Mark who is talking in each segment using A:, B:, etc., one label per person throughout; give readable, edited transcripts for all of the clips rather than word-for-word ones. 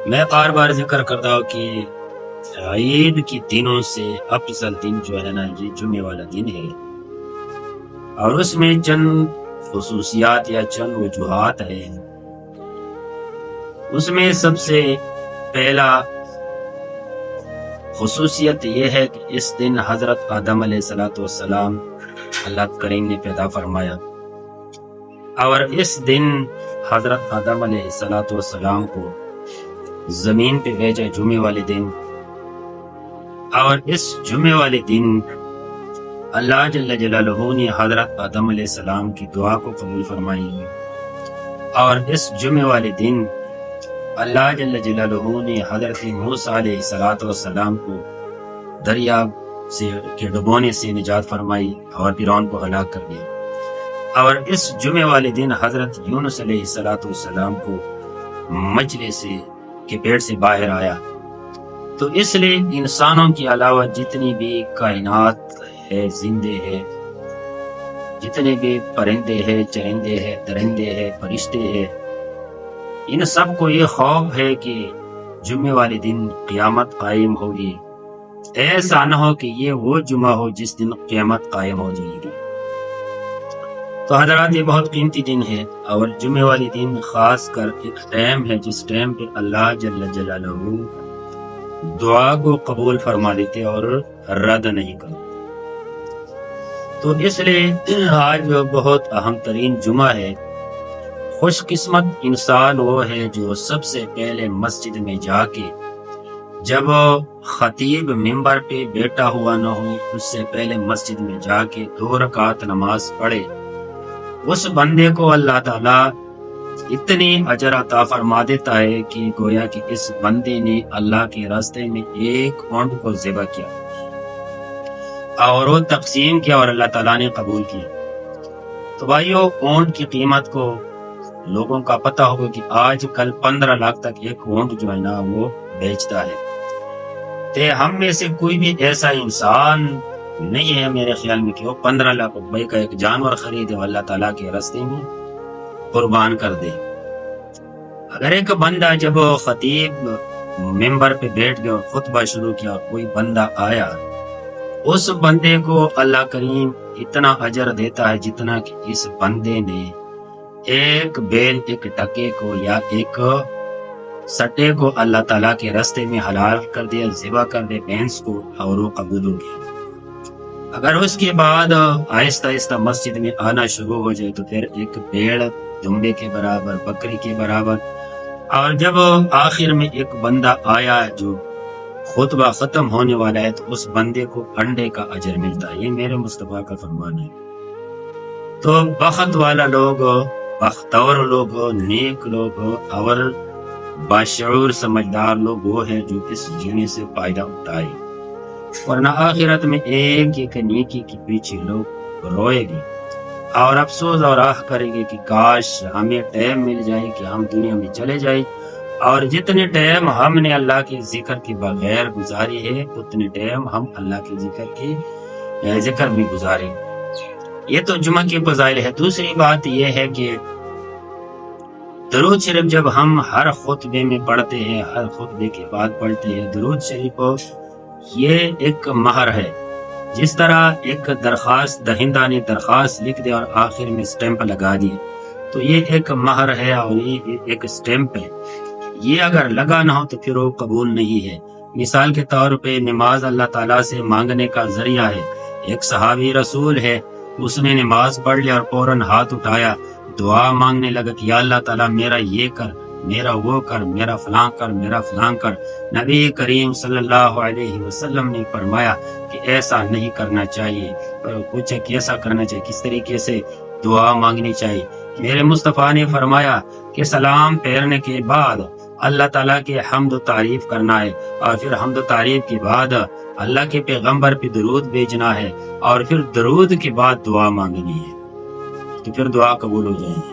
A: میں بار بار ذکر کرتا ہوں کہ عید کی دنوں سے افضل دن جو ہے نا یہ جمعے والا دن ہے، اور اس میں چند خصوصیات یا چند وجوہات ہیں۔ اس میں سب سے پہلا خصوصیت یہ ہے کہ اس دن حضرت آدم علیہ السلام اللہ کریم نے پیدا فرمایا، اور اس دن حضرت آدم علیہ السلام کو زمین پہ بھیجا جمعے والے دن، اور اس جمعے والے دن اللہ جل جلالہ نے حضرت آدم علیہ السلام کی دعا کو قبول فرمائی، اور اس جمعے والے دن اللہ جل جلالہ نے حضرت موسیٰ علیہ السلام کو دریا سے کے ڈبونے سے نجات فرمائی اور فرعون کو ہلاک کر دیا، اور اس جمعے والے دن حضرت یونس علیہ السلام کو مچھلی کے پیٹ سے باہر آیا۔ تو اس لیے انسانوں کے علاوہ جتنی بھی کائنات ہے، زندے ہے، جتنے بھی پرندے ہیں، چرندے ہیں، درندے ہیں، فرشتے ہیں، ان سب کو یہ خوف ہے کہ جمعے والے دن قیامت قائم ہوگی، ایسا نہ ہو کہ یہ وہ جمعہ ہو جس دن قیامت قائم ہو جائے گی۔ تو حضرات، یہ بہت قیمتی دن ہے، اور جمعے والی دن خاص کر ایک ٹائم ہے جس ٹائم پہ اللہ جل جلالہ دعا کو قبول فرما دیتے اور رد نہیں کرتے۔ تو اس لیے آج بہت اہم ترین جمعہ ہے۔ خوش قسمت انسان وہ ہے جو سب سے پہلے مسجد میں جا کے، جب خطیب ممبر پہ بیٹھا ہوا نہ ہو، اس سے پہلے مسجد میں جا کے 2 رکعت نماز پڑھے، اس بندے کو اللہ تعالیٰ اتنی اجر عطا فرما دیتا ہے کہ گویا کہ اس بندے نے اللہ کے راستے میں ایک اونٹ کو ذبح کیا اور وہ تقسیم کیا اور اللہ تعالیٰ نے قبول کیا۔ تو بھائیو، اونٹ کی قیمت کو لوگوں کا پتہ ہوگا کہ آج کل 15 لاکھ تک ایک اونٹ جو ہے نا وہ بیچتا ہے۔ تے ہم میں سے کوئی بھی ایسا انسان نہیں ہے میرے خیال میں کہ وہ 15 لاکھ روپے کا ایک جانور خریدے اور اللہ تعالیٰ کے راستے میں قربان کر دے۔ اگر ایک بندہ جب خطیب ممبر پہ بیٹھ گیا اور خطبہ شروع کیا اور کوئی بندہ آیا، اس بندے کو اللہ کریم اتنا اجر دیتا ہے جتنا کہ اس بندے نے ایک بیل، ایک ٹکے کو یا ایک سٹے کو اللہ تعالیٰ کے راستے میں حلال کر دیا، ذبح کر دے بھینس کو، اور وہ قبول ہو گیا۔ اگر اس کے بعد آہستہ آہستہ مسجد میں آنا شروع ہو جائے تو پھر ایک بھیڑ دمبے کے برابر، بکری کے برابر، اور جب آخر میں ایک بندہ آیا جو خطبہ ختم ہونے والا ہے تو اس بندے کو انڈے کا اجر ملتا ہے۔ یہ میرے مصطفیٰ کا فرمان ہے۔ تو بخت والا لوگ، بختور لوگ، نیک لوگ اور باشعور سمجھدار لوگ وہ ہیں جو اس جمعے سے فائدہ اٹھائے، ورنہ آخرت میں ایک ایک نیکی کے پیچھے لوگ روئے گے اور افسوس اور آہ کریں گے کہ کاش ہمیں ٹائم مل جائے کہ ہم دنیا میں چلے جائیں، اور جتنے ٹائم ہم نے اللہ کے ذکر کے بغیر گزاری ہے اتنے ٹائم ہم اللہ کے ذکر میں گزاریں۔ یہ تو جمعہ کے فضائل ہے۔ دوسری بات یہ ہے کہ درود شریف جب ہم ہر خطبے میں پڑھتے ہیں، ہر خطبے کے بعد پڑھتے ہیں، درود شریف یہ ایک مہر ہے۔ جس طرح ایک درخواست دہندہ نے درخواست لکھ دیا اور آخر میں سٹیمپ لگا دی، تو یہ ایک مہر ہے اور یہ ایک سٹیمپ ہے۔ یہ اگر لگا نہ ہو تو پھر وہ قبول نہیں ہے۔ مثال کے طور پہ نماز اللہ تعالیٰ سے مانگنے کا ذریعہ ہے۔ ایک صحابی رسول ہے، اس نے نماز پڑھ لیا اور فوراً ہاتھ اٹھایا، دعا مانگنے لگا کہ یا اللہ تعالیٰ میرا یہ کر، میرا وہ کر، میرا فلاں کر، میرا فلاں کر۔ نبی کریم صلی اللہ علیہ وسلم نے فرمایا کہ ایسا نہیں کرنا چاہیے، پوچھا کیسا کرنا چاہیے، کس طریقے سے دعا مانگنی چاہیے۔ میرے مصطفیٰ نے فرمایا کہ سلام پھیرنے کے بعد اللہ تعالیٰ کے حمد و تعریف کرنا ہے، اور پھر حمد و تعریف کے بعد اللہ کے پیغمبر پہ درود بھیجنا ہے، اور پھر درود کے بعد دعا مانگنی ہے، تو پھر دعا قبول ہو جائے گی۔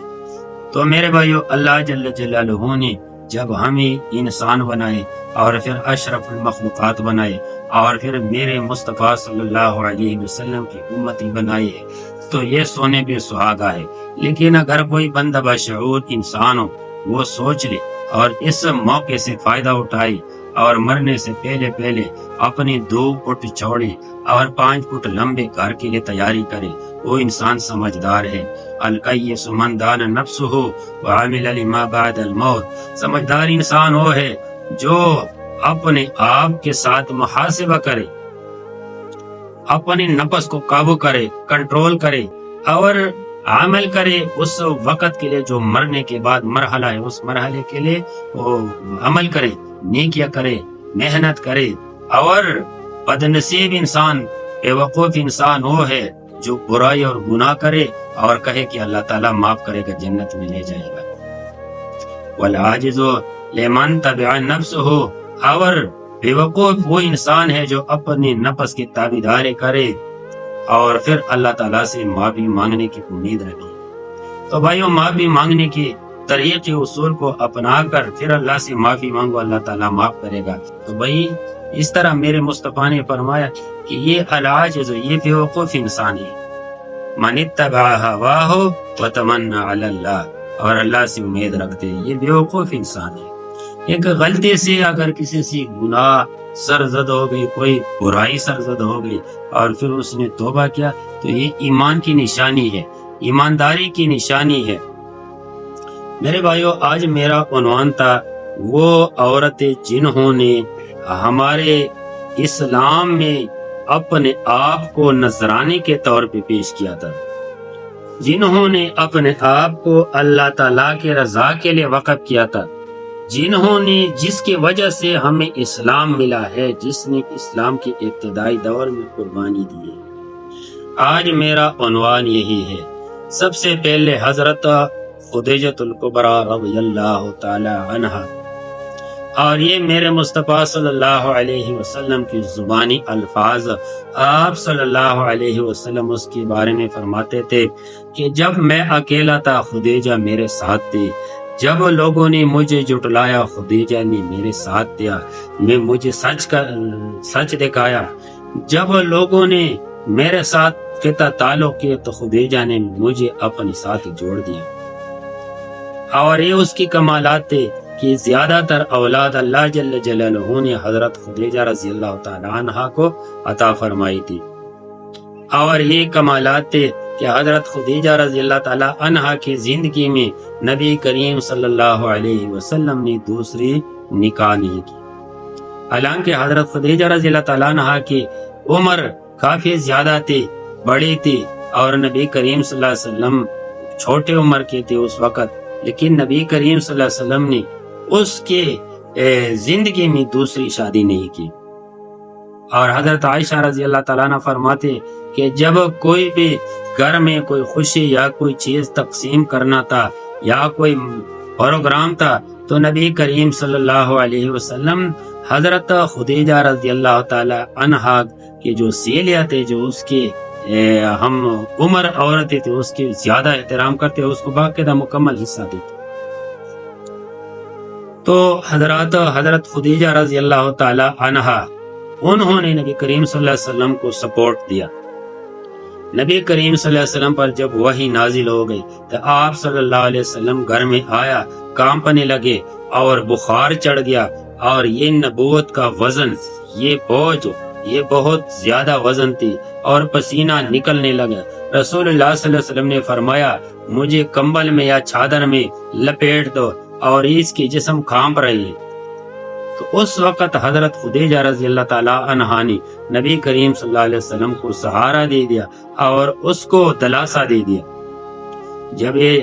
A: تو میرے بھائیو، اللہ جل جلالہ نے جب ہمیں انسان بنائے اور پھر اشرف المخلوقات بنائے اور پھر میرے مصطفیٰ صلی اللہ علیہ وسلم کی امتی بنائی ہے، تو یہ سونے پہ سہاگا ہے۔ لیکن اگر کوئی بندہ بشعور انسان ہو، وہ سوچ لے اور اس موقع سے فائدہ اٹھائی اور مرنے سے پہلے پہلے اپنی 2 فٹ چوڑے اور 5 فٹ لمبے گھر کے لیے تیاری کرے، وہ انسان سمجھدار ہے۔ الکیس من دان نفسہ وعمل لما بعد الموت، سمجھدار انسان وہ ہے جو اپنے آپ کے ساتھ محاسبہ کرے، اپنے نفس کو قابو کرے، کنٹرول کرے اور عمل کرے اس وقت کے لیے جو مرنے کے بعد مرحلہ ہے، اس مرحلے کے لیے وہ عمل کرے، نیکیاں کرے، محنت کرے۔ اور بدنصیب انسان، بے وقوف انسان وہ ہے جو برائی اور گناہ کرے اور کہے کہ اللہ تعالیٰ معاف کرے گا، جنت میں لے جائے گا۔ والعاجز لمن تبع نفسہ، اور بے وقوف وہ انسان ہے جو اپنی نفس کی تابعداری کرے اور پھر اللہ تعالیٰ سے معافی مانگنے کی امید رکھے۔ تو بھائیو، معافی مانگنے کی طریقے اصول کو اپنا کر پھر اللہ سے معافی مانگو، اللہ تعالیٰ معاف کرے گا۔ تو بھائی اس طرح میرے مصطفیٰ نے فرمایا کہ یہ العاجز، یہ بے وقوف انسان ہے، من اتبع ہواہ وتمنى علی اللہ، اور اللہ سے امید رکھتے، یہ بے وقوف انسان ہے۔ ایک غلطی سے اگر کسی سے گناہ سرزد ہو گئی، کوئی برائی سرزد ہو گئی اور پھر اس نے توبہ کیا، تو یہ ایمان کی نشانی ہے، ایمانداری کی نشانی ہے۔ میرے بھائیو، آج میرا عنوان تھا وہ عورتیں جنہوں نے ہمارے اسلام میں اپنے آپ کو نذرانے کے طور پہ پیش کیا تھا، جنہوں نے اپنے آپ کو اللہ تعالیٰ کے رضا کے لیے وقف کیا تھا، جنہوں نے، جس کی وجہ سے ہمیں اسلام ملا ہے، جس نے اسلام کے ابتدائی دور میں قربانی دی ہے۔ آج میرا عنوان یہی ہے۔ سب سے پہلے حضرت خدیجہ الکبریٰ رضی اللہ تعالی عنہا، اور یہ میرے مصطفیٰ صلی اللہ علیہ وسلم کی زبانی الفاظ، آپ صلی اللہ علیہ وسلم اس کے بارے میں فرماتے تھے کہ جب میں اکیلا تھا خدیجہ میرے ساتھ تھی، جب لوگوں نے مجھے جھٹلایا خدیجہ نے میرے ساتھ دیا، میں مجھے سچ دکھایا، جب لوگوں نے میرے ساتھ قطع تعلق کیے تو خدیجہ نے مجھے اپنے ساتھ جوڑ دیا۔ اور یہ اس کی کمالات تھے کہ زیادہ تر اولاد اللہ جل جلالہ نے حضرت خدیجہ رضی اللہ تعالی عنہا کو عطا فرمائی تھی، اور یہ کمالات تھے کہ حضرت خدیجہ رضی اللہ تعالی عنہا کی زندگی میں نبی کریم صلی اللہ علیہ وسلم نے دوسری نکاح نہیں کی۔ حالانکہ حضرت خدیجہ رضی اللہ تعالی عنہا کی عمر کافی زیادہ تھی، بڑی تھی، اور نبی کریم صلی اللہ علیہ وسلم چھوٹے عمر کے تھے اس وقت، لیکن نبی کریم صلی اللہ علیہ وسلم نے اس کے زندگی میں دوسری شادی نہیں کی۔ اور حضرت عائشہ رضی اللہ تعالیٰ عنہ فرماتے کہ جب کوئی بھی گھر میں کوئی خوشی یا کوئی چیز تقسیم کرنا تھا یا کوئی پروگرام تھا تو نبی کریم صلی اللہ علیہ وسلم حضرت خدیجہ رضی اللہ تعالی عنہا کی جو سیلیاں تھے، جو اس کی ہم عمر عورتیں تھے، اس کی زیادہ احترام کرتے، اس کو باقاعدہ مکمل حصہ دیتے۔ تو حضرت خدیجہ رضی اللہ تعالی عنہا، انہوں نے نبی کریم صلی اللہ علیہ وسلم کو سپورٹ دیا۔ نبی کریم صلی اللہ علیہ وسلم پر جب وحی نازل ہو گئی تو آپ صلی اللہ علیہ وسلم گھر میں آیا، کانپنے لگے اور بخار چڑھ گیا، اور یہ نبوت کا وزن، یہ بوجھ، یہ بہت زیادہ وزن تھی اور پسینہ نکلنے لگا۔ رسول اللہ صلی اللہ علیہ وسلم نے فرمایا مجھے کمبل میں یا چادر میں لپیٹ دو، اور اس کی جسم کانپ رہی ہے۔ تو اس وقت حضرت خدیجہ رضی اللہ تعالی عنہا نے نبی کریم صلی اللہ علیہ وسلم کو سہارا دے دیا اور اس کو دلاسا دے دیا۔ جب یہ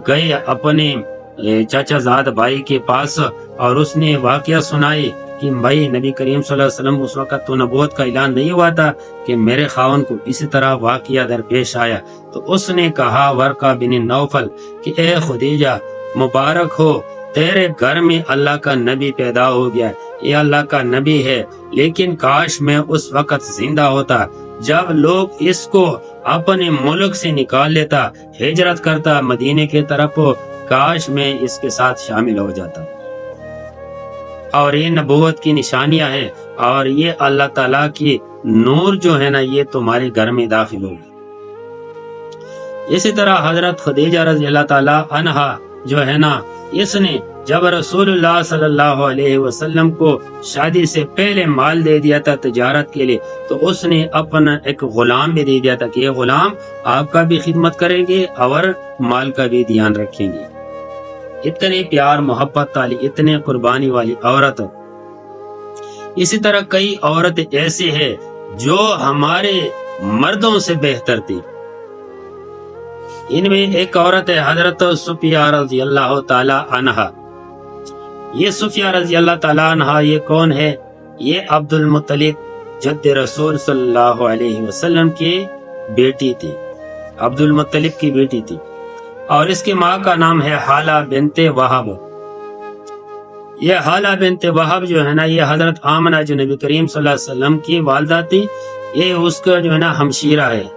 A: گئے اپنے چچا زاد بھائی کے پاس اور اس نے واقعہ سنائے کہ بھائی نبی کریم صلی اللہ علیہ وسلم اس وقت تو نبوت کا اعلان نہیں ہوا تھا کہ میرے خاوند کو اسی طرح واقعہ درپیش آیا، تو اس نے کہا ورقہ بن نوفل کہ اے خدیجہ مبارک ہو، تیرے گھر میں اللہ کا نبی پیدا ہو گیا، یہ اللہ کا نبی ہے، لیکن کاش میں اس وقت زندہ ہوتا جب لوگ اس کو اپنے ملک سے نکال لیتا، ہجرت کرتا مدینے کی طرف، کاش میں اس کے ساتھ شامل ہو جاتا۔ اور یہ نبوت کی نشانیاں ہیں، اور یہ اللہ تعالیٰ کی نور جو ہے نا، یہ تمہارے گھر میں داخل ہوگی۔ اسی طرح حضرت خدیجہ رضی اللہ تعالی عنہا جو ہے نا، اس نے جب رسول اللہ صلی اللہ علیہ وسلم کو شادی سے پہلے مال دے دیا تھا تجارت کے لیے، تو اس نے اپنا ایک غلام بھی دے دیا تھا کہ یہ غلام آپ کا بھی خدمت کریں گے اور مال کا بھی دھیان رکھیں گے۔ اتنے پیار محبت والی، اتنے قربانی والی عورت۔ اسی طرح کئی عورتیں ایسی ہیں جو ہمارے مردوں سے بہتر تھی۔ ان میں ایک عورت ہے حضرت صفیہ رضی اللہ تعالی عنہا۔ یہ صفیہ رضی اللہ تعالی عنہا یہ کون ہے؟ یہ عبد المطلب جد رسول صلی اللہ علیہ وسلم کی بیٹی تھی، عبد المطلب کی بیٹی تھی، اور اس کی ماں کا نام ہے حالہ بنت وہب۔ یہ حالہ بنت وہب جو ہے نا، یہ حضرت آمنہ جو نبی کریم صلی اللہ علیہ وسلم کی والدہ تھی، یہ اس کا جو ہے نا ہمشیرہ ہے۔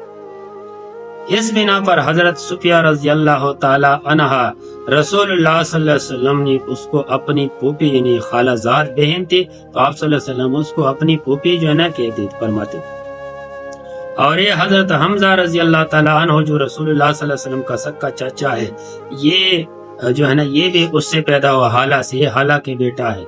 A: اس بنا پر حضرت صفیہ رضی اللہ تعالی عنہا رسول اللہ صلی اللہ علیہ وسلم نے اس کو اپنی پھوپھی یعنی خالہ زاد بہن تھی، تو آپ صلی اللہ علیہ وسلم اس کو اپنی پھوپھی جو ہے نا کہتے فرماتے۔ اور یہ حضرت حمزہ رضی اللہ تعالی عنہ جو رسول اللہ صلی اللہ علیہ وسلم کا سکا چاچا ہے، یہ جو ہے نا یہ بھی اس سے پیدا ہوا، حالہ سے، یہ حالہ کے بیٹا ہے۔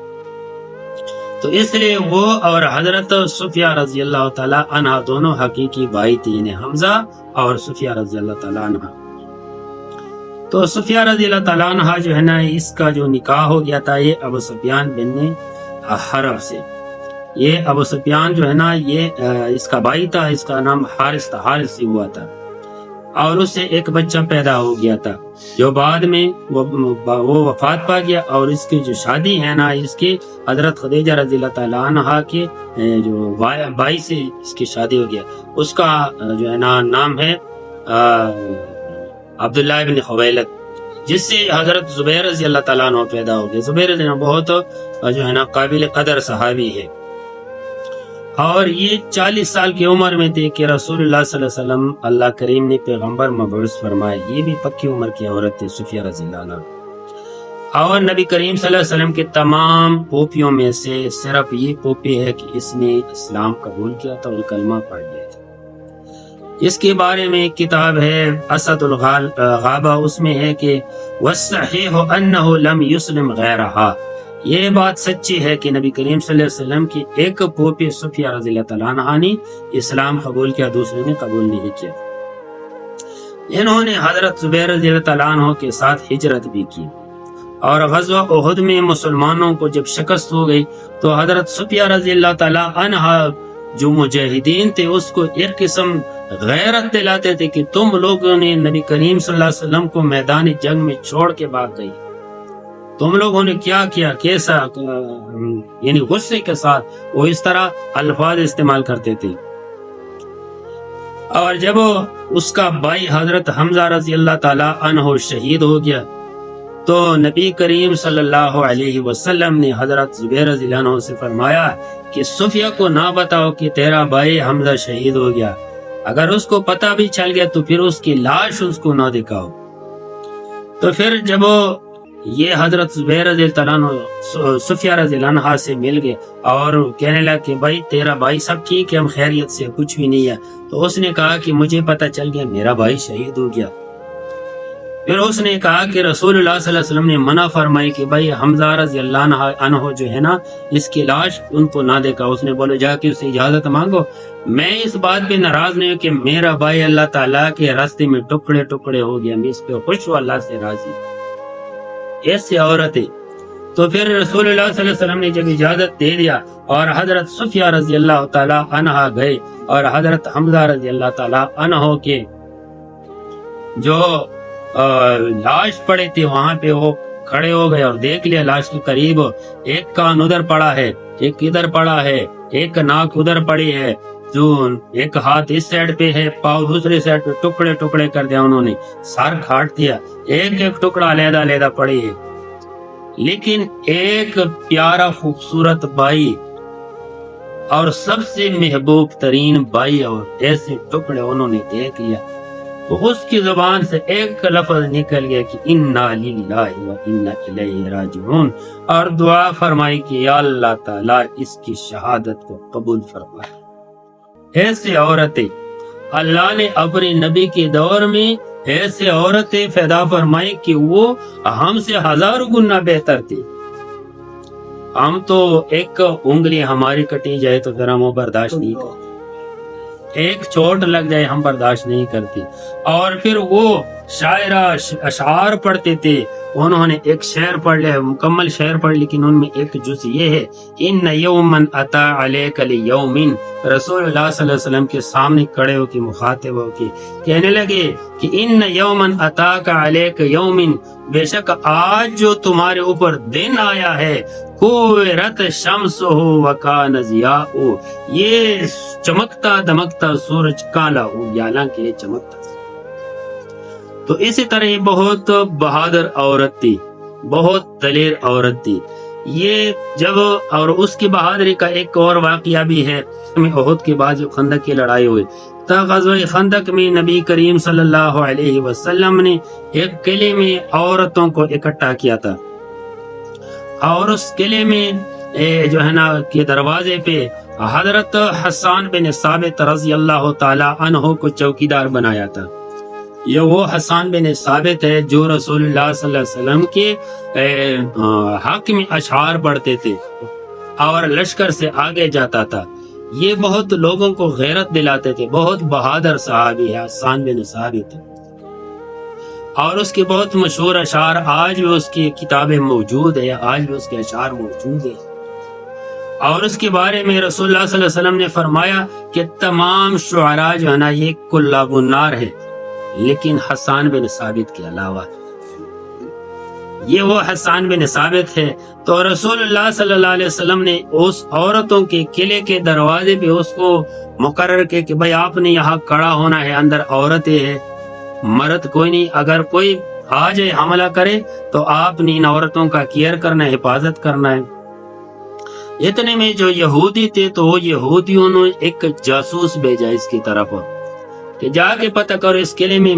A: تو اس لیے وہ اور حضرت صفیہ رضی اللہ تعالی عنہ دونوں حقیقی بھائی تھے، یعنی حمزہ اور صفیہ رضی اللہ تعالی عنہ۔ تو صفیہ رضی اللہ تعالی عنہ جو ہے نا، اس کا جو نکاح ہو گیا تھا یہ ابو سفیان بن حرب سے۔ یہ ابو سفیان جو ہے نا یہ اس کا بھائی تھا، اس کا نام حارث تھا، حارث سے ہوا تھا، اور اس سے ایک بچہ پیدا ہو گیا تھا جو بعد میں وہ وفات پا گیا، اور اس کی جو شادی ہے نا اس کی حضرت خدیجہ رضی اللہ تعالی عنہا کے جو بھائی سے اس کی شادی ہو گیا، اس کا جو ہے نا نام ہے عبداللہ بن خویلد، جس سے حضرت زبیر رضی اللہ تعالیٰ عنہ پیدا ہو گئے۔ زبیر رضی اللہ بہت جو ہے نا قابل قدر صحابی ہے، اور یہ 40 سال کی عمر میں تھے کہ رسول اللہ صلی اللہ علیہ وسلم اللہ کریم نے پیغمبر مبعوث فرمائے۔ یہ بھی پکی عمر کی عورت تھی صفیہ رضی اللہ عنہ، اور نبی کریم صلی اللہ علیہ وسلم کے تمام پھوپھیوں میں سے صرف یہ پھوپھی ہے کہ اس نے اسلام قبول کیا تھا اور کلمہ پڑھ لیا تھا۔ اس کے بارے میں ایک کتاب ہے اسد الغابہ، اس میں ہے کہ والصحیح انہ لم یسلم غیرہا، یہ بات سچی ہے کہ نبی کریم صلی اللہ علیہ وسلم کی ایک پھوپھی صفیہ رضی اللہ تعالیٰ عنہ نے اسلام قبول کیا، دوسرے نے قبول نہیں کیا۔ انہوں نے حضرت زبیر رضی اللہ تعالیٰ عنہ کے ساتھ ہجرت بھی کی، اور غزوہ احد میں مسلمانوں کو جب شکست ہو گئی تو حضرت صفیہ رضی اللہ تعالیٰ عنہ جو مجاہدین تھے اس کو ایک قسم غیرت دلاتے تھے کہ تم لوگوں نے نبی کریم صلی اللہ علیہ وسلم کو میدان جنگ میں چھوڑ کے بھاگ گئی، تم لوگوں نے کیا کیا، کیسا، یعنی غصے کے ساتھ وہ اس طرح الفاظ استعمال کرتے تھے۔ اور جب اس کا بھائی حضرت حمزہ رضی اللہ تعالی عنہ شہید ہو گیا تو نبی کریم صلی اللہ علیہ وسلم نے حضرت زبیر رضی اللہ عنہ سے فرمایا کہ صفیہ کو نہ بتاؤ کہ تیرا بھائی حمزہ شہید ہو گیا، اگر اس کو پتہ بھی چل گیا تو پھر اس کی لاش اس کو نہ دکھاؤ۔ تو پھر جب یہ حضرت زبیر رضی اللہ عنہ صفیہ رضی اللہ عنہ سے مل گئے اور کہنے لگا کہ بھائی تیرا بھائی سب ٹھیک ہے، ہم خیریت سے، کچھ بھی نہیں ہے، تو اس نے کہا کہ مجھے پتہ چل گیا میرا بھائی شہید ہو گیا۔ پھر اس نے کہا کہ رسول اللہ صلی اللہ علیہ وسلم نے منع فرمائی کہ بھائی حمزہ رضی اللہ عنہ جو ہے نا اس کی لاش ان کو نہ دیکھا۔ اس نے بولے جا کے اسے اجازت مانگو، میں اس بات پہ ناراض نہیں ہوں کہ میرا بھائی اللہ تعالیٰ کے راستے میں ٹکڑے ٹکڑے ہو گیا، میں اس پہ خوش ہوں، اللہ سے راضی۔ ایسی عورت ہے۔ تو پھر رسول اللہ صلی اللہ علیہ وسلم نے جب اجازت دے دیا اور حضرت صفیہ رضی اللہ تعالی عنہ گئے اور حضرت حمزہ رضی اللہ تعالی عنہ کے جو لاش پڑے تھے وہاں پہ وہ کھڑے ہو گئے اور دیکھ لیا لاش کے قریب ایک کان ادھر پڑا ہے، ایک ادھر پڑا ہے، ایک ناک ادھر پڑی ہے، جو ایک ہاتھ اس سائڈ پہ ہے، پاؤں دوسرے سائڈ پہ، ٹکڑے ٹکڑے کر دیا انہوں نے، سر کاٹ دیا، ایک ایک ٹکڑا علیحدہ علیحدہ پڑی ہے، لیکن ایک پیارا خوبصورت بھائی اور سب سے محبوب ترین بھائی اور ایسے ٹکڑے انہوں نے دیکھ لیا تو اس کی زبان سے ایک لفظ نکل گیا کہ انا للہ و انا الیہ راجعون، اور دعا فرمائی کہ یا اللہ تعالیٰ اس کی شہادت کو قبول فرمائے۔ ایسی عورتیں اللہ نے اپنے نبی کے دور میں ایسے عورتیں پیدا فرمائیں کہ وہ ہم سے 1000 گنا بہتر تھی. ہم تو ایک انگلی ہماری کٹی جائے تو پھر ہم وہ برداشت نہیں کرتے، ایک چوٹ لگ جائے ہم برداشت نہیں کرتے. اور پھر وہ شاعرہ اشعار پڑھتے تھے. انہوں نے ایک شعر پڑھ لیا، مکمل شعر پڑھ، لیکن ان میں ایک جز یہ ہے، ان یوما اتا علیک لیوم. رسول اللہ صلی اللہ علیہ وسلم کے سامنے کھڑے ہو کے مخاطب ہو کے کہنے لگے کہ ان یوما اتاک علیک یوم، بے شک آج جو تمہارے اوپر دن آیا ہے، کوورت شمسہ وکان ضیاء، یہ چمکتا دمکتا سورج کالا ہو گیا، حالانکہ یہ چمکتا. تو اسی طرح یہ بہت بہادر عورت تھی، بہت دلیر عورت تھی یہ. جب اور اس کی بہادری کا ایک اور واقعہ بھی ہے، احد کے بعد جو خندق کی لڑائی ہوئی، غزوہ خندق میں نبی کریم صلی اللہ علیہ وسلم نے ایک قلعے میں عورتوں کو اکٹھا کیا تھا، اور اس قلعے میں جو ہے نا کے دروازے پہ حضرت حسان بن ثابت رضی اللہ تعالی عنہ کو چوکیدار بنایا تھا. یہ وہ حسان بن ثابت ہے جو رسول اللہ صلی اللہ علیہ وسلم کے حق میں اشعار پڑھتے تھے اور لشکر سے آگے جاتا تھا. یہ بہت لوگوں کو غیرت دلاتے تھے، بہت بہادر صحابی ہے حسان بن ثابت، اور اس کے بہت مشہور اشعار آج بھی اس کی کتابیں موجود ہیں، آج بھی اس کے اشعار موجود ہیں. اور اس کے بارے میں رسول اللہ صلی اللہ علیہ وسلم نے فرمایا کہ تمام شعراء جو ہے نا یہ کلاب النار ہے، لیکن حسان بن ثابت کے علاوہ. یہ وہ حسان بن ثابت ہے. تو رسول اللہ صلی اللہ علیہ وسلم نے اس عورتوں کے قلعے کے دروازے پہ اس کو مقرر کیا کہ بھائی آپ نے یہاں کھڑا ہونا ہے، اندر عورتیں ہیں، مرد کوئی نہیں. اگر کوئی آ جائے حملہ کرے تو آپ نے ان عورتوں کا کیئر کرنا ہے، حفاظت کرنا ہے. اتنے میں جو یہودی تھے تو وہ یہودیوں نے ایک جاسوس بھیجا اس کی طرف کہ جا کے پتہ کرو اس قلعے میں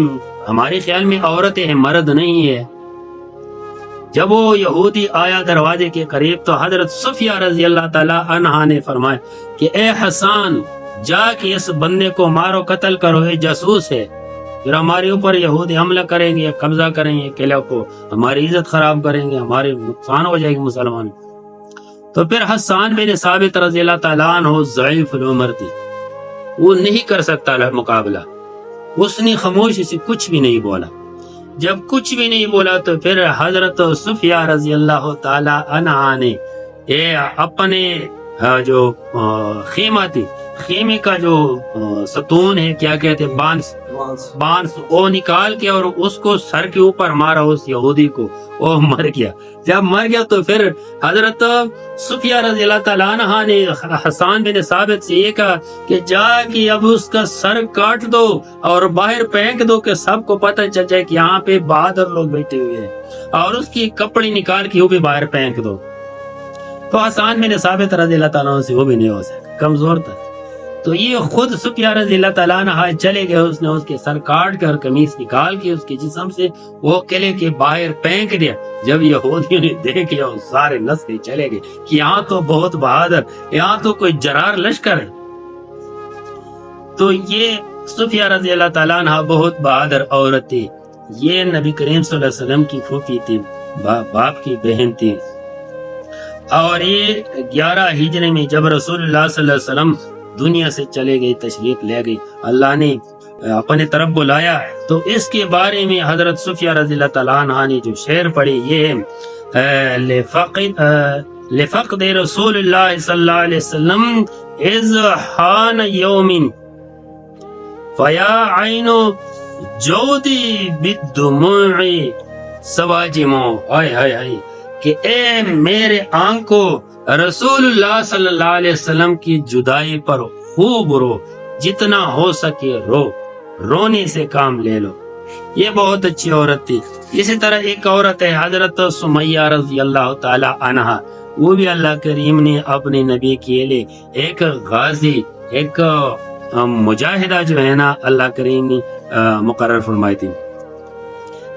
A: ہمارے خیال میں عورتیں ہیں، مرد نہیں ہے. جب وہ یہودی آیا دروازے کے قریب تو حضرت صفیہ رضی اللہ تعالی عنہا نے فرمایا کہ اے حسان، جا کے اس بندے کو مارو، قتل کرو، یہ جاسوس ہے، پھر ہمارے اوپر یہودی حملہ کریں گے، قبضہ کریں گے قلعے کو، ہماری عزت خراب کریں گے، ہمارے نقصان ہو جائے گی مسلمان. تو پھر حسان بن ثابت رضی اللہ تعالیٰ عنہ ضعیف العمر تھی، وہ نہیں کر سکتا مقابلہ. اس نے خاموشی سے کچھ بھی نہیں بولا. جب کچھ بھی نہیں بولا تو پھر حضرت صفیہ رضی اللہ تعالی عنہا نے اپنے جو خیمہ تھی، خیمے کا جو ستون ہے، کیا کہتے ہیں، بانس وہ نکال کے اور اس کو سر کے اوپر مارا اس یہودی کو، وہ مر گیا. جب مر گیا تو پھر حضرت صفیہ رضی اللہ تعالیٰ عنہ نے حسان بن ثابت سے یہ کہا کہ جا کے اب اس کا سر کاٹ دو اور باہر پھینک دو کہ سب کو پتہ چل جائے کہ یہاں پہ بہادر لوگ بیٹھے ہوئے ہیں، اور اس کی کپڑی نکال کے وہ بھی باہر پھینک دو. تو حسان بن ثابت رضی اللہ تعالیٰ عنہ سے وہ بھی نہیں ہو سکا، کمزور تھا. تو یہ خود صفیہ رضی اللہ تعالیٰ عنہ چلے گئے، اس نے اس کے سر کاٹ کر قمیص نکال کے اس کے جسم سے وہ قلعے کے باہر پھینک دیا. جب یہودیوں نے دیکھ لیا وہ سارے نس کے چلے گئے کہ یہاں تو بہت بہادر، یہاں تو کوئی جرار لشکر ہے. تو یہ صفیہ رضی اللہ تعالیٰ عنہ بہت بہادر عورت تھی. یہ نبی کریم صلی اللہ علیہ وسلم کی پھوپھی تھی، باپ کی بہن تھی. اور یہ 11 ہجری میں جب رسول اللہ صلی اللہ علیہ وسلم دنیا سے چلے گئی، تشریف لے گئی، اللہ نے اپنے طرف بلایا. تو اس کے بارے میں حضرت صفیہ رضی اللہ تعالیٰ عنہ نے جو شعر پڑھی یہ ہے، لفقد رسول اللہ صلی اللہ علیہ وسلم اذ حان یوم فیا عین جودی بالدموع سواجمو. ہائے ہائے ہائے کہ اے میرے آنکھوں، رسول اللہ صلی اللہ علیہ وسلم کی جدائی پر خوب رو، جتنا ہو سکے رو، رونے سے کام لے لو. یہ بہت اچھی عورت تھی. اسی طرح ایک عورت ہے حضرت سمیہ رضی اللہ تعالی عنہا، وہ بھی اللہ کریم نے اپنے نبی کے لیے ایک غازی، ایک مجاہدہ جو ہے نا اللہ کریم نے مقرر فرمائی تھی.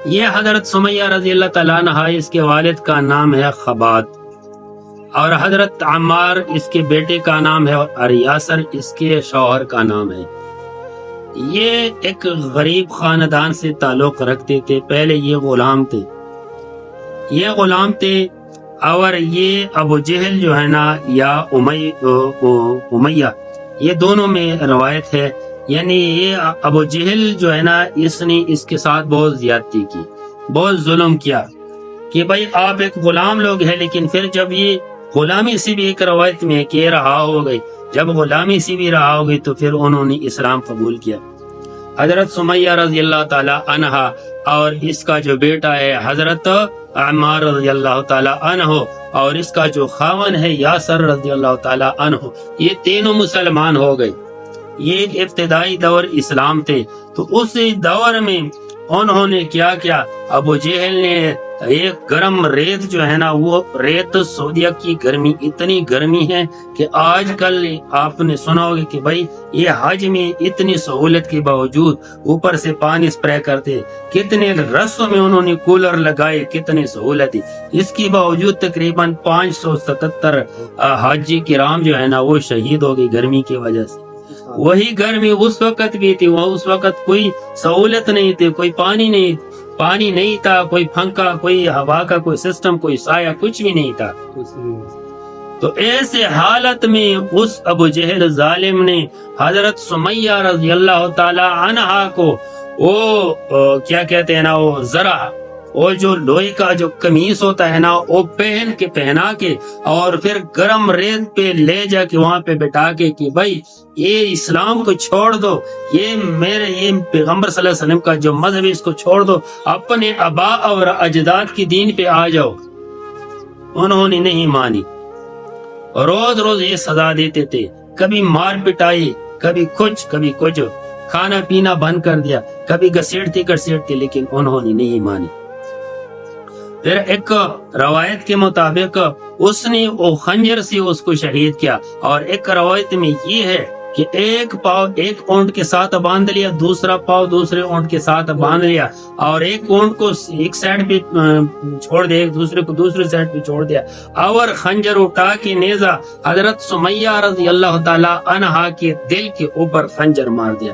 A: یہ حضرت سمیہ رضی اللہ تعالیٰ عنہ، اس کے والد کا نام ہے خبات، اور حضرت عمار اس کے بیٹے کا نام ہے، اور یاسر اس کے شوہر کا نام ہے. یہ ایک غریب خاندان سے تعلق رکھتے تھے. پہلے یہ غلام تھے اور یہ ابو جہل جو ہے نا یا امیہ یہ دونوں میں روایت ہے. یعنی یہ ابو جہل جو ہے نا اس نے اس کے ساتھ بہت زیادتی کی, بہت ظلم کیا کہ بھائی آپ ایک غلام لوگ ہیں. لیکن پھر جب یہ غلامی سے بھی ایک روایت میں کہ رہا ہو گئی, جب غلامی سے بھی رہا ہو گئی تو پھر انہوں نے اسلام قبول کیا. حضرت سمیہ رضی اللہ تعالی عنہا اور اس کا جو بیٹا ہے حضرت عمار رضی اللہ تعالی عنہ اور اس کا جو خاون ہے یاسر رضی اللہ تعالی عنہ, یہ تینوں مسلمان ہو گئے. یہ ایک ابتدائی دور اسلام تھے. تو اس دور میں انہوں نے کیا کیا, ابو جہل نے ایک گرم ریت جو ہے نا, وہ ریت سعودیہ کی گرمی اتنی گرمی ہے کہ آج کل آپ نے سنا ہوگا کہ بھائی یہ حج میں اتنی سہولت کے باوجود اوپر سے پانی سپرے کرتے, کتنے رستوں میں انہوں نے کولر لگائے, کتنی سہولت ہے. اس کے باوجود تقریباً 577 حاجی کرام جو ہے نا وہ شہید ہو گئی گرمی کی وجہ سے. وہی گرمی اس وقت بھی تھی, وہ اس وقت کوئی سہولت نہیں تھی, کوئی پانی نہیں تھا, کوئی پنکھا, کوئی ہوا کا کوئی سسٹم, کوئی سایہ, کچھ بھی نہیں تھا. تو ایسے حالت میں اس ابو جہل ظالم نے حضرت سمیہ رضی اللہ تعالی عنہا کو وہ کیا کہتے ہیں نا, وہ ذرا وہ جو لوہے کا جو قمیص ہوتا ہے نا وہ پہنا کے اور پھر گرم ریت پہ لے جا کے وہاں پہ بٹھا کے کہ بھائی یہ اسلام کو چھوڑ دو, یہ پیغمبر صلی اللہ علیہ وسلم کا جو مذہب ہے اس کو چھوڑ دو, اپنے آبا اور اجداد کی دین پہ آ جاؤ. انہوں نے نہیں مانی. روز روز یہ سزا دیتے تھے, کبھی مار پٹائی, کبھی کچھ کھانا پینا بند کر دیا, کبھی گھسیٹتے, لیکن انہوں نے نہیں مانی. پھر ایک روایت کے مطابق اس نے وہ خنجر سے اس کو شہید کیا. اور ایک روایت میں یہ ہے کہ ایک پاؤں ایک اونٹ کے ساتھ باندھ لیا, دوسرا پاؤں دوسرے اونٹ کے ساتھ باندھ لیا, اور ایک اونٹ کو ایک سائڈ پہ چھوڑ دیا, ایک دوسرے کو دوسرے سائڈ پہ چھوڑ دیا, اور خنجر اٹھا کے نیزہ حضرت سمیہ رضی اللہ تعالی عنہا کے دل کے اوپر خنجر مار دیا.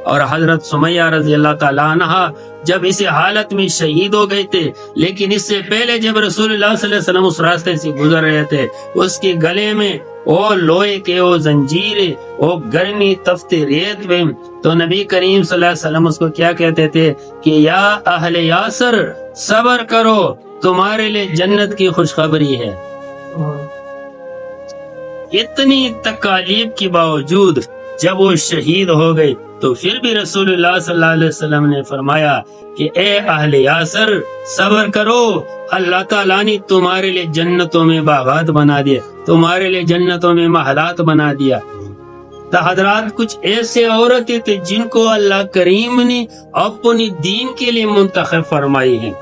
A: اور حضرت سمیہ رضی اللہ تعالی عنہا جب اسی حالت میں شہید ہو گئے تھے, لیکن اس سے پہلے جب رسول اللہ صلی اللہ علیہ وسلم اس راستے سے گزر رہے تھے, اس کے گلے میں وہ لوہے کے وہ زنجیریں, وہ گرمی تفتے ریت میں, تو نبی کریم صلی اللہ علیہ وسلم اس کو کیا کہتے تھے کہ یا اہل یاسر صبر کرو, تمہارے لیے جنت کی خوشخبری ہے. اتنی تکالیف کے باوجود جب وہ شہید ہو گئے تو پھر بھی رسول اللہ صلی اللہ علیہ وسلم نے فرمایا کہ اے اہل یاسر صبر کرو, اللہ تعالیٰ نے تمہارے لیے جنتوں میں باغات بنا دیا, تمہارے لیے جنتوں میں محلات بنا دیا. تو حضرات کچھ ایسے عورتیں تھے جن کو اللہ کریم نے اپنی دین کے لیے منتخب فرمائی ہیں,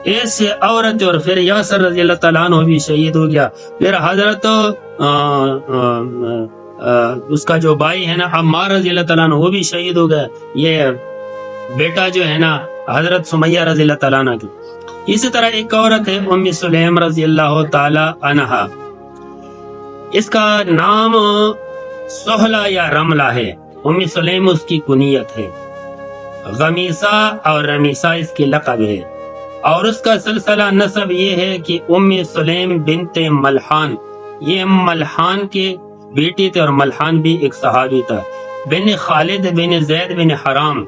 A: ایسے عورت. اور پھر یاسر رضی اللہ تعالیٰ عنہ بھی شہید ہو گیا. پھر حضرت اس کا جو بھائی ہے نا عمار رضی اللہ تعالیٰ عنہ وہ بھی شہید ہو گیا. یہ بیٹا جو ہے نا حضرت سمیہ رضی اللہ تعالیٰ عنہ کی. اسی طرح ایک عورت ہے ام سلیم رضی اللہ تعالی عنہا, اس کا نام سہلہ یا رملہ ہے. ام سلیم اس کی کنیت ہے, غمیسہ اور رمیسہ اس کی لقب ہے. اور اس کا سلسلہ نسب یہ ہے کہ ام سلیم بنت ملحان, یہ ملحان کے بیٹی تھے, اور ملحان بھی ایک صحابی تھا. بن خالد بن زید بن حرام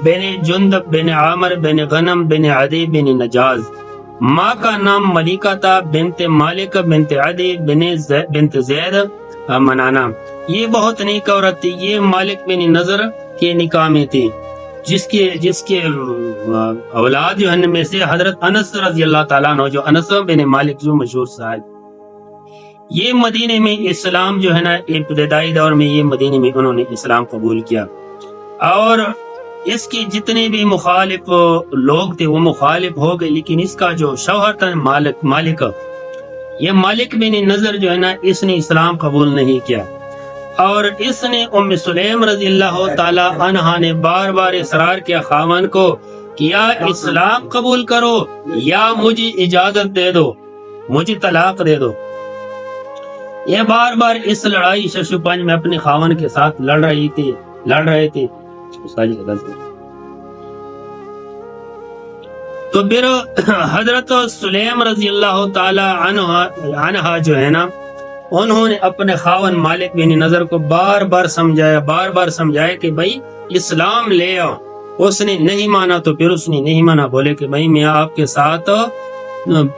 A: بن جندب بن عامر بن غنم بن عدی بن نجاز. ماں کا نام ملیکہ تھا بنت مالک بنت عدی بنت زید منانا. یہ بہت نیک عورت تھی. یہ مالک بن نظر کے نکاح میں تھی, جس کے اولاد جو ہے میں سے حضرت انس رضی اللہ تعالیٰ عنہ, جو انس بن مالک جو مشہور صاحب. یہ مدینے میں اسلام جو ہے نا ابتدائی دور میں یہ مدینے میں انہوں نے اسلام قبول کیا. اور اس کے جتنے بھی مخالف لوگ تھے وہ مخالف ہو گئے, لیکن اس کا جو شوہر تھا مالک, یہ مالک بن نظر جو ہے نا اس نے اسلام قبول نہیں کیا. اور اس نے ام سلیم رضی اللہ تعالی عنہا نے بار بار اصرار کیا خاوند کو کہ یا اسلام قبول کرو یا مجھے اجازت دے دو, مجھے طلاق دے دو. یہ بار بار اس لڑائی ششوپنج میں اپنے خاوند کے ساتھ لڑ رہے تھے. تو پھر حضرت سلیم رضی اللہ تعالی عنہ جو ہے نا، انہوں نے اپنے خاون مالک بن نضر کو بار بار سمجھایا کہ بھائی اسلام لے آؤ. اس نے نہیں مانا. تو پھر اس نے نہیں مانا، بولے کہ بھائی میں آپ کے ساتھ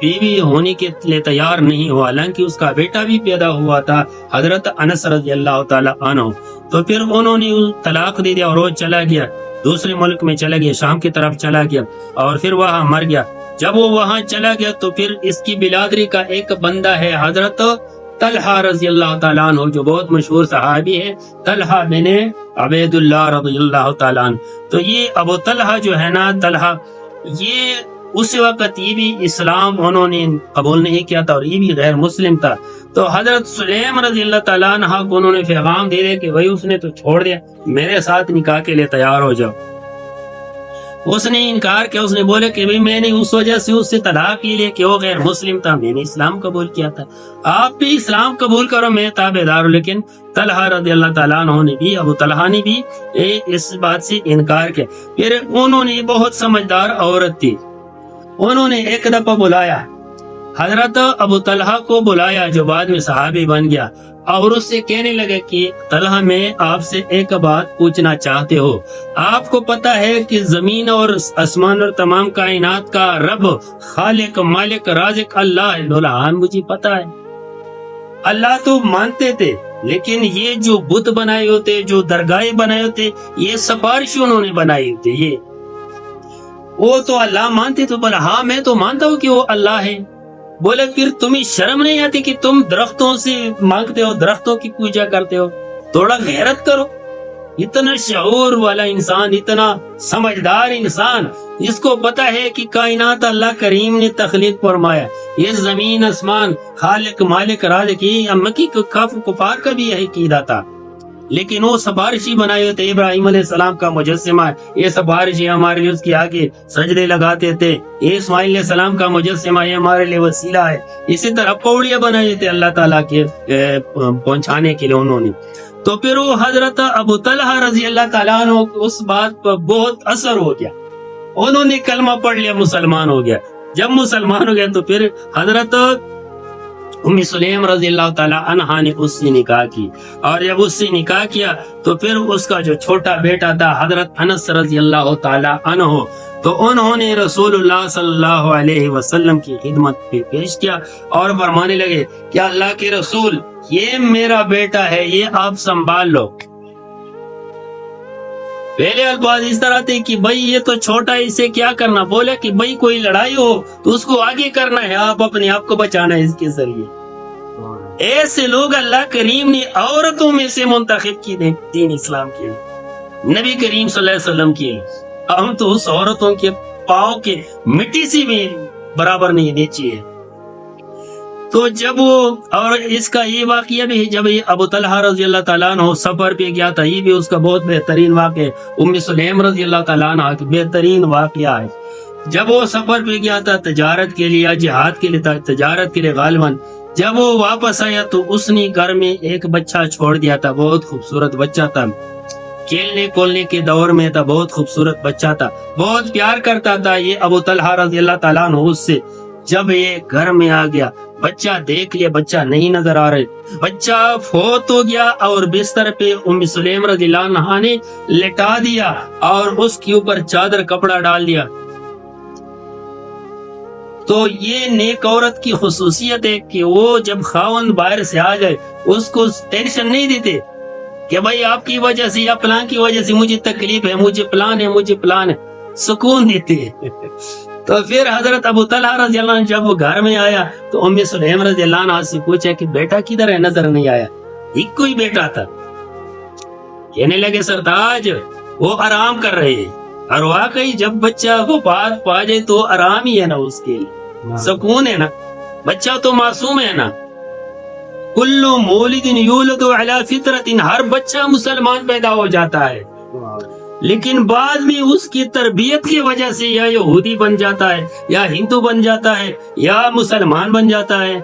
A: بیوی ہونے کے لیے تیار نہیں ہوا، حالانکہ اس کا بیٹا بھی پیدا ہوا تھا حضرت انس رضی اللہ تعالی عنہ. تو پھر انہوں نے طلاق دے دیا اور وہ چلا گیا دوسرے ملک میں، چلا گیا شام کی طرف چلا گیا اور پھر وہاں مر گیا. جب وہ وہاں چلا گیا تو پھر اس کی بلادری کا ایک بندہ ہے حضرت طلحہ رضی اللہ تعالیٰ عنہ، جو بہت مشہور صحابی ہے، طلحہ بن عبید اللہ رضی اللہ تعالیٰ عنہ. تو یہ ابو طلحہ جو ہے نا، طلحہ، یہ اس وقت یہ بھی اسلام انہوں نے قبول نہیں کیا تھا اور یہ بھی غیر مسلم تھا. تو حضرت سلیم رضی اللہ تعالیٰ عنہ کو انہوں نے پیغام دے دیا کہ بھائی اس نے تو چھوڑ دیا، میرے ساتھ نکاح کے لیے تیار ہو جاؤ. اس نے انکار کیا. اس نے بولا کہ بھائی میں نے اس وجہ سے اس سے طلاق کے لیے کہ وہ غیر مسلم تھا، میں نے اسلام قبول کیا تھا، آپ بھی اسلام قبول کرو، میں تابعدار ہوں. لیکن طلحہ رضی اللہ تعالیٰ عنہ نے بھی، ابو طلحہ نے بھی اس بات سے انکار کیا. پھر انہوں نے بہت سمجھدار عورت تھی، انہوں نے ایک دفعہ بلایا حضرت ابو طلحہ کو، بلایا جو بعد میں صحابی بن گیا، اور اس سے کہنے لگے کہ طلحہ میں آپ سے ایک بات پوچھنا چاہتے ہو. آپ کو پتا ہے کہ زمین اور آسمان اور تمام کائنات کا رب، خالق، مالک، رازق اللہ ہے. بولا ہاں مجھے پتا ہے. اللہ تو مانتے تھے، لیکن یہ جو بت بنائے ہوتے، جو درگاہیں بنائے ہوتے، یہ سفارش انہوں نے بنائی ہوتے، یہ وہ تو اللہ مانتے. تو بولا ہاں میں تو مانتا ہوں کہ وہ اللہ ہے. بولے پھر تمہیں شرم نہیں آتی کہ تم درختوں سے مانگتے ہو، درختوں کی پوجا کرتے ہو؟ تھوڑا غیرت کرو. اتنا شعور والا انسان، اتنا سمجھدار انسان، جس کو پتا ہے کہ کائنات اللہ کریم نے تخلیق فرمایا، یہ زمین آسمان، خالق، مالک، رازق، یہ مکی کفار کا بھی یہی عقیدہ تھا. لیکن وہ سفارشی بنائے ہوتے، ابراہیم علیہ السلام کا مجسمہ ہے، یہ سفارشی ہمارے لیے اس کے آگے سجدے لگاتے تھے. یہ اسماعیل علیہ السلام کا مجسمہ، یہ ہمارے لیے وسیلہ ہے. اسی طرح پوڑیاں بنائے تھے اللہ تعالیٰ کے پہنچانے کے لیے انہوں نے. تو پھر وہ حضرت ابو طلحہ رضی اللہ تعالیٰ عنہ اس بات پر بہت اثر ہو گیا، انہوں نے کلمہ پڑھ لیا، مسلمان ہو گیا. جب مسلمان ہو گیا تو پھر حضرت ام سلیم رضی اللہ تعالیٰ عنہ نے اس سے نکاح کی، اور جب اس سے نکاح کیا تو پھر اس کا جو چھوٹا بیٹا تھا حضرت انس رضی اللہ تعالیٰ عنہ، تو انہوں نے رسول اللہ صلی اللہ علیہ وسلم کی خدمت پہ پیش کیا اور فرمانے لگے کہ اللہ کے رسول، یہ میرا بیٹا ہے، یہ آپ سنبھال لو. پہلے الفاظ اس طرح تھے کہ بھائی یہ تو چھوٹا ہے، اسے کیا کرنا. بولے کہ بھائی کوئی لڑائی ہو تو اس کو آگے کرنا ہے، آپ اپنے آپ کو بچانا ہے اس کے ذریعے. ایسے لوگ اللہ کریم نے عورتوں میں سے منتخب کی دین اسلام کے لیے، نبی کریم صلی اللہ علیہ وسلم کے لیے. ہم تو اس عورتوں کے پاؤں کے مٹی سے بھی برابر نہیں نیچی ہے. تو جب وہ، اور اس کا یہ واقعہ بھی ہے، جب یہ ابو طلحہ رضی اللہ تعالیٰ عنہ سفر پہ گیا تھا، یہ بھی اس کا بہت بہترین واقعہ ہے. ام سلیم رضی اللہ تعالیٰ عنہ کا بہترین واقعہ ہے. جب وہ سفر پہ گیا تھا تجارت کے لیے، جہاد کے لیے، تجارت کے لیے غالباً، جب وہ واپس آیا تو اس نے گھر میں ایک بچہ چھوڑ دیا تھا، بہت خوبصورت بچہ تھا، کھیلنے کولنے کے دور میں تھا، بہت خوبصورت بچہ تھا، بہت پیار کرتا تھا یہ ابو طلحہ رضی اللہ تعالیٰ عنہ اس سے. جب یہ گھر میں آ گیا، بچہ دیکھ لیا، بچہ نہیں نظر آ رہے، بچہ فوت ہو گیا اور بستر پہ ام سلیم رضی اللہ عنہ نے لٹا دیا اور اس کے اوپر چادر کپڑا ڈال دیا. تو یہ نیک عورت کی خصوصیت ہے کہ وہ جب خاوند باہر سے آ جائے اس کو ٹینشن نہیں دیتے کہ بھائی آپ کی وجہ سے یا پلان کی وجہ سے مجھے تکلیف ہے، مجھے پلان ہے، سکون دیتے ہیں. تو پھر حضرت ابو طلحہ رضی اللہ عنہ جب وہ گھر میں آیا تو ام سلیم رضی اللہ عنہ سے پوچھا کہ بیٹا کدھر ہے، نظر نہیں آیا. ایک کوئی بیٹا تھا. کہنے لگے سرتاج وہ آرام کر رہے ہیں، اور واقعی جب بچہ وفات پا جائے تو آرام ہی ہے نا، اس کے لیے سکون ہے نا، بچہ تو معصوم ہے نا. کل مولد یولد علی فطرت، ہر بچہ مسلمان پیدا ہو جاتا ہے، لیکن بعد میں اس کی تربیت کی وجہ سے یا یہودی بن جاتا ہے، یا ہندو بن جاتا ہے، یا مسلمان بن جاتا ہے.